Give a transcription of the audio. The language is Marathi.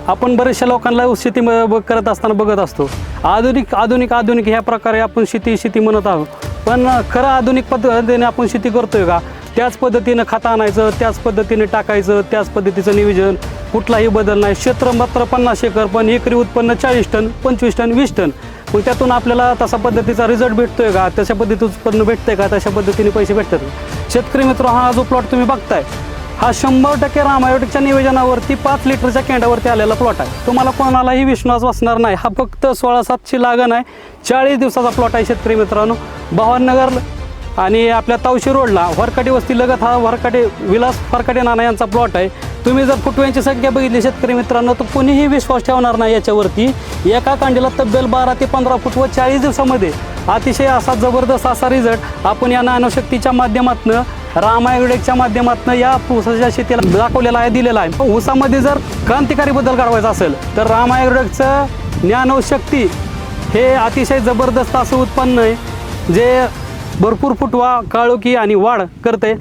आपण बऱ्याचशा लोकांना शेती करत असताना बघत असतो, आधुनिक आधुनिक आधुनिक ह्या प्रकारे आपण शेती म्हणत आहोत. पण खरं आधुनिक पद्धतीने आपण शेती करतोय का? त्याच पद्धतीनं खतं आणायचं, त्याच पद्धतीने टाकायचं, त्याच पद्धतीचं नियोजन, कुठलाही बदल नाही. क्षेत्र मात्र 50 एकर, पण एकरी उत्पन्न 40 टन, 25 टन, 20 टन. मग त्यातून आपल्याला तसा पद्धतीचा रिझल्ट भेटतोय का? तशा पद्धतीचं उत्पन्न भेटतंय का? तशा पद्धतीने पैसे भेटतात. शेतकरी मित्र, हा जो प्लॉट तुम्ही बघताय, हा 100% रामायोटिकच्या नियोजनावरती 5 लिटरच्या केंडावरती आलेला प्लॉट आहे. तुम्हाला कोणालाही विश्वास बसणार नाही. हा फक्त 16-7ची लागण आहे, 40 दिवसाचा प्लॉट आहे. शेतकरी मित्रांनो, भवाननगर आणि आपल्या तावशी रोडला वरकाटे वस्ती लगत हा विलास वरकाटे नाना यांचा प्लॉट आहे. तुम्ही जर फुटव्यांची संख्या बघितली शेतकरी मित्रांनो, तर कोणीही विश्वास ठेवणार नाही याच्यावरती. एका कांडीला तब्बल 12 ते 15 फूट व 40 दिवसामध्ये अतिशय असा जबरदस्त असा रिझल्ट आपण या नॅनोशक्तीच्या माध्यमातून, रामायोटेकच्या माध्यमातून या ऊसाच्या शेतीला दाखवलेला आहे, दिलेला आहे. ऊसामध्ये जर क्रांतिकारी बदल करायचा असेल तर रामायोटेकचं नॅनोशक्ती हे अतिशय जबरदस्त असं उत्पन्न आहे, जे भरपूर फुटवा, काळोखी आणि वाढ करते.